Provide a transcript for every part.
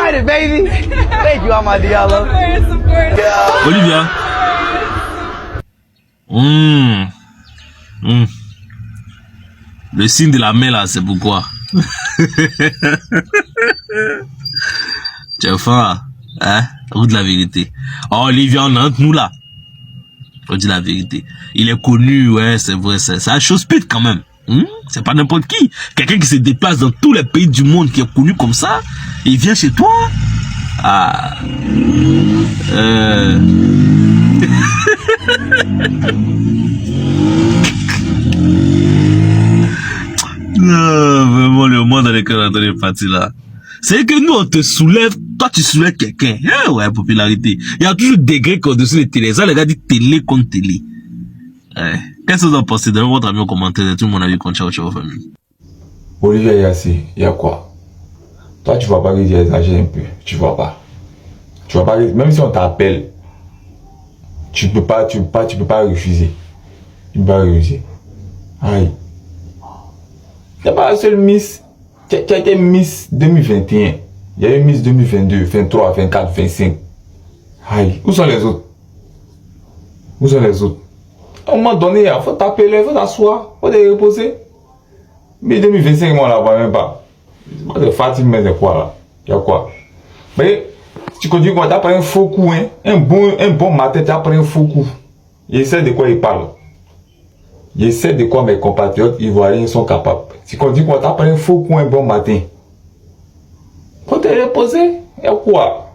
got it, baby. Thank you, Amadi Diallo. Of course. Yeah. Olivia. Le signe de la main là, c'est pourquoi. Tu es fin, hein? On dit la vérité. Oh, Olivia, on est entre nous là. On dit la vérité. Il est connu, ouais, c'est vrai, c'est un chose-pite quand même. C'est pas n'importe qui. Quelqu'un qui se déplace dans tous les pays du monde qui est connu comme ça, il vient chez toi. Ah. Non, vraiment, le monde dans lequel on est parti là. C'est que nous, on te soulève, toi, tu soulèves quelqu'un. Ouais, popularité. Il y a toujours des degrés au-dessus des télé. Ça, les gars disent télé contre télé. Qu'est-ce que vous en pensez? Donnez votre avis en commentaire. Tout mon avis contre Ciao famille. Olivier Yassi, il y a quoi? Toi, tu vois pas qu'il exagère un peu. Tu vois pas. Tu vois pas, même si on t'appelle, tu peux pas refuser. Tu peux pas refuser. Aïe. Il n'y a pas un seul Miss. Tu as été Miss 2021. Il y a eu Miss 2022, 23, 24, 25. Aïe. Où sont les autres? Où sont les autres? À un moment donné, il faut t'appeler, il faut t'asseoir, il faut te reposer. Mais 2025, moi, on ne la voit même pas. C'est pas de fatigue, mais c'est quoi là? Il y a quoi? Mais tu continues quand tu as pris un faux coup, hein? Un bon matin, tu as pris un faux coup. Il sait de quoi il parle. Je sais de quoi mes compatriotes ivoiriens sont capables. Si on dit qu'on t'a pris un faux coup un bon matin, faut te reposer. Et quoi?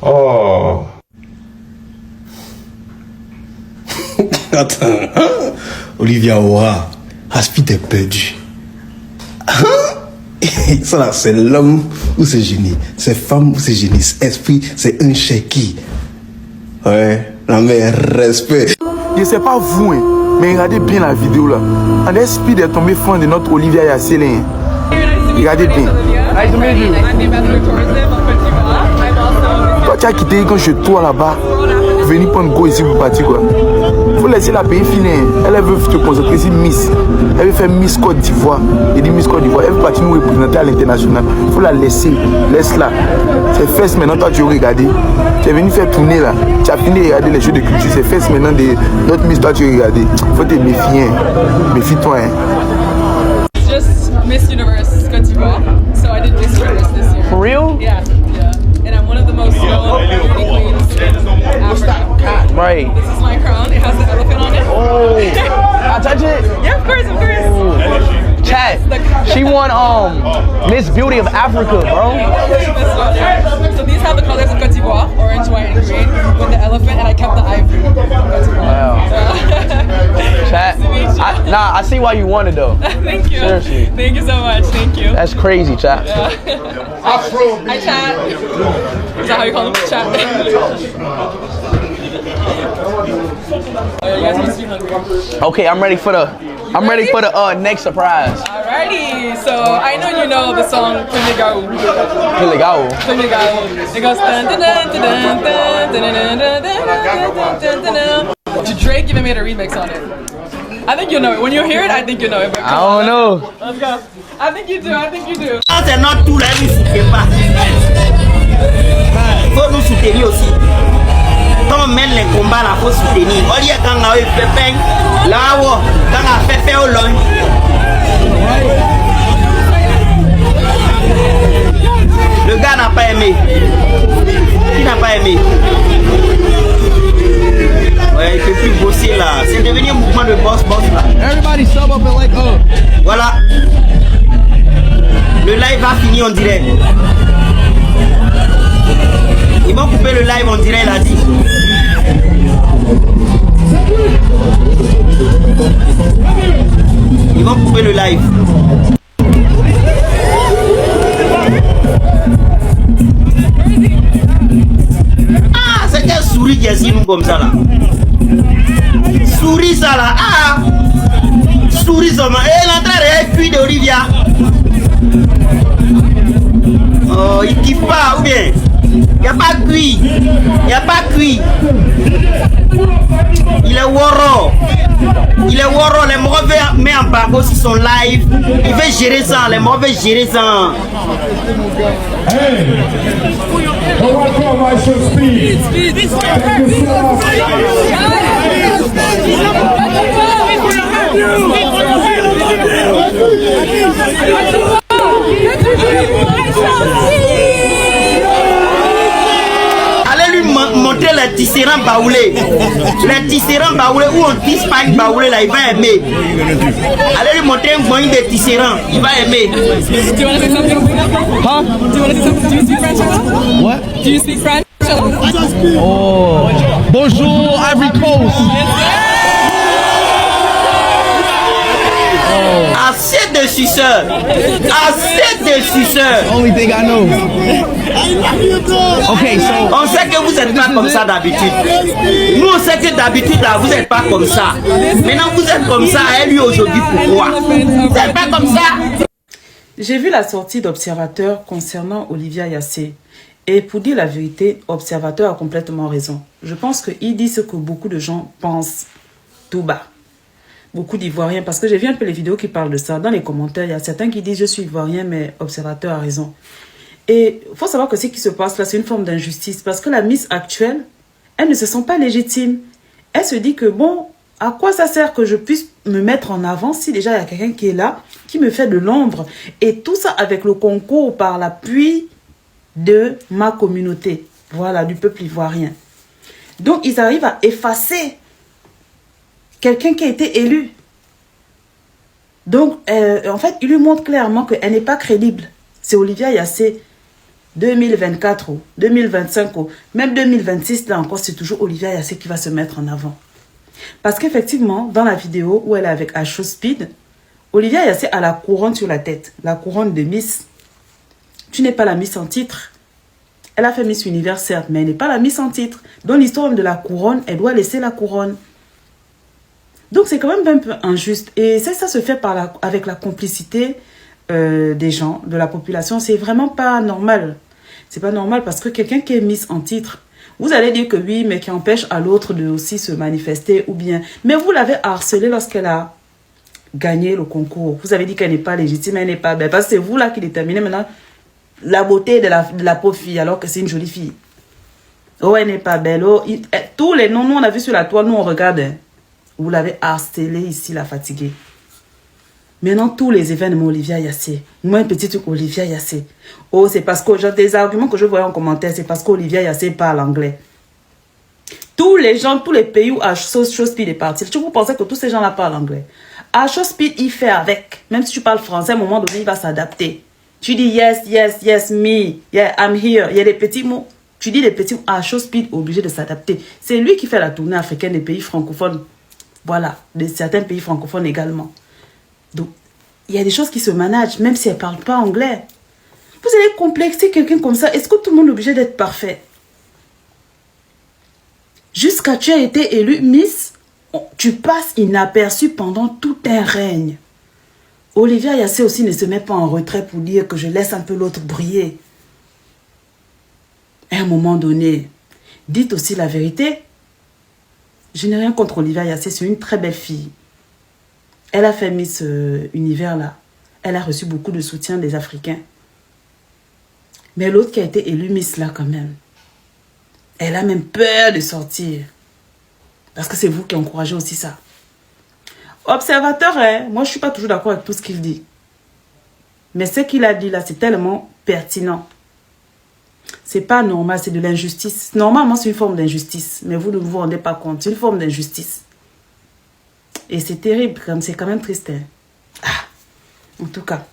Oh. Attends. Olivia Ora, Aspi t'es perdu. Ça là, c'est l'homme ou c'est génie. C'est femme ou c'est génie. Esprit, c'est un chéki. Ouais, non mais respect. Je sais pas vous, hein. Mais regardez bien la vidéo là. En esprit est tombé fan de notre Olivia Yasselin. Regardez bien. Nice to meet you. I'm ambassador tourism en Côte d'Ivoire. Toi tu as quitté quand je toi là-bas. Venir prendre go ici pour partir quoi. Faut laisser la pays finir. Elle veut te concentrer sur Miss. Elle veut faire Miss Côte d'Ivoire. Elle dit Miss Côte d'Ivoire. Elle veut partir nous représenter à l'international. Faut la laisser. Laisse-la. C'est fesses maintenant toi tu regardes. Tu es venu faire tourner là. Tu as fini de regarder les jeux de culture. C'est fesses maintenant de notre Miss toi tu regardes. Faut te méfier. Méfie-toi. It's just Miss Universe Côte d'Ivoire. So I did Miss Universe this year. For real? Yeah. And I'm one of the most known beauty queens in Africa. Right. This is my crown. It has the elephant on it. Oh. I touch it? Yeah, of course, of course. Chat. She won Miss Beauty of Africa, bro. So these have the colors of Côte d'Ivoire, orange, white, and green, with the elephant, and I kept the ivory. Wow. Chat. I see why you won it though. Thank you. Seriously. Thank you so much. Thank you. That's crazy, chat. Hi, chat. Is that how you call them? Chat. Oh, yeah, you guys must be hungry. Okay, I'm ready for the next surprise. Alrighty, so I know you know the song Pumigao. Pumigao. It goes dun dun dun dun dun dun dun dun dun dun dun. Drake even made a remix on it. I think you know it. When you hear it, I think you know it. I don't know. Let's go. I think you do. I think you do. C'est not tout là, nous soutenons pas. Faut nous soutenir aussi. Quand on mène les combats, là, faut soutenir. On dit quand on a eu pépin, là, quand on a pépin au loin. Le gars n'a pas aimé. Qui n'a pas aimé? Ouais, il peut plus bosser là. C'est devenu un mouvement de boss là. Everybody sub up and like Voilà. Le live va finir en direct. Ils vont couper le live en direct, il a dit. Ils vont couper le live. Ah, c'est quelle souris qui est ici, nous, comme ça là. Souris ça là. Ah, souris ça. Et l'entrée est puis de Olivia. Oh, il kiffe pas, ou bien? Y a pas cuit. Y a pas cuit. Il est Woro. Il est Woro. Les mauvais met en bargo sur son live. Il veut gérer ça. Les mauvais gérer ça. Allez lui montrer les tisserands baoulés. Les tisserands baoulés où on tisse pas une baoulée là, il va aimer. Allez lui montrer un moyen de tisserand, il va aimer. Do you want to say something? Huh? Do you want to say something? Do you speak French? What? Do you speak French? Oh, bonjour, Ivory Coast. Assez de suceurs. Assez de suceurs. Only thing I know. Okay, so On sait que vous n'êtes pas comme ça d'habitude. Nous on sait que d'habitude là vous n'êtes pas comme ça. Maintenant vous êtes comme ça et lui aujourd'hui pourquoi? Vous n'êtes pas comme ça. J'ai vu la sortie d'Observateur concernant Olivia Yassé. Et pour dire la vérité, Observateur a complètement raison. Je pense qu'il dit ce que beaucoup de gens pensent tout bas. Beaucoup d'Ivoiriens, parce que j'ai vu un peu les vidéos qui parlent de ça. Dans les commentaires, il y a certains qui disent « Je suis Ivoirien, mais Observateur a raison ». Et il faut savoir que ce qui se passe là, c'est une forme d'injustice. Parce que la Miss actuelle, elle ne se sent pas légitime. Elle se dit que bon, à quoi ça sert que je puisse me mettre en avant si déjà il y a quelqu'un qui est là, qui me fait de l'ombre. Et tout ça avec le concours par l'appui de ma communauté. Voilà, du peuple ivoirien. Donc, ils arrivent à effacer quelqu'un qui a été élu. Donc, en fait, il lui montre clairement qu'elle n'est pas crédible. C'est Olivia Yassé. 2024 ou 2025 ou même 2026, là encore, c'est toujours Olivia Yassé qui va se mettre en avant. Parce qu'effectivement, dans la vidéo où elle est avec Asho Speed, Olivia Yassé a la couronne sur la tête. La couronne de Miss. Tu n'es pas la Miss en titre. Elle a fait Miss Univers, certes, mais elle n'est pas la Miss en titre. Dans l'histoire de la couronne, elle doit laisser la couronne. Donc, c'est quand même un peu injuste. Et ça se fait avec la complicité des gens, de la population. C'est vraiment pas normal. C'est pas normal parce que quelqu'un qui est Miss en titre, vous allez dire que oui, mais qui empêche à l'autre de aussi se manifester ou bien. Mais vous l'avez harcelée lorsqu'elle a gagné le concours. Vous avez dit qu'elle n'est pas légitime, elle n'est pas belle. Parce que c'est vous là qui déterminez maintenant la beauté de la pauvre fille alors que c'est une jolie fille. Oh, elle n'est pas belle. Oh, tous les noms, nous on a vu sur la toile, nous on regarde. Hein. Vous l'avez harcelée ici, la fatiguée. Maintenant, tous les événements, Olivia Yassé. Moi, un petit truc, Olivia Yassé. Oh, c'est parce que des arguments que je voyais en commentaire, c'est parce qu'Olivia Yassé parle anglais. Tous les gens, tous les pays où Asho Speed est parti, vous pensez que tous ces gens-là parlent anglais. Asho Speed, il fait avec. Même si tu parles français, à un moment donné, il va s'adapter. Tu dis yes, yes, yes, me, yeah, I'm here. Il y a des petits mots. Tu dis les petits mots. Asho Speed obligé de s'adapter. C'est lui qui fait la tournée africaine des pays francophones. Voilà, de certains pays francophones également. Donc, il y a des choses qui se managent, même si elle ne parle pas anglais. Vous allez complexer quelqu'un comme ça. Est-ce que tout le monde est obligé d'être parfait? Jusqu'à tu as été élu Miss, tu passes inaperçu pendant tout un règne. Olivia Yassé aussi ne se met pas en retrait pour dire que je laisse un peu l'autre briller. À un moment donné, dites aussi la vérité. Je n'ai rien contre Olivia Yassé, c'est une très belle fille. Elle a fait Miss Univers là. Elle a reçu beaucoup de soutien des Africains. Mais l'autre qui a été élue Miss là quand même, elle a même peur de sortir. Parce que c'est vous qui encouragez aussi ça. Observateur, hein, moi je ne suis pas toujours d'accord avec tout ce qu'il dit. Mais ce qu'il a dit là, c'est tellement pertinent. C'est pas normal, c'est de l'injustice. Normalement, c'est une forme d'injustice. Mais vous ne vous rendez pas compte. C'est une forme d'injustice. Et c'est terrible, c'est quand même triste. Hein. Ah, en tout cas.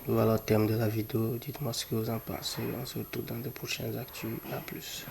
Voilà le terme de la vidéo. Dites-moi ce que vous en pensez. On se retrouve dans de prochaines actus. À plus.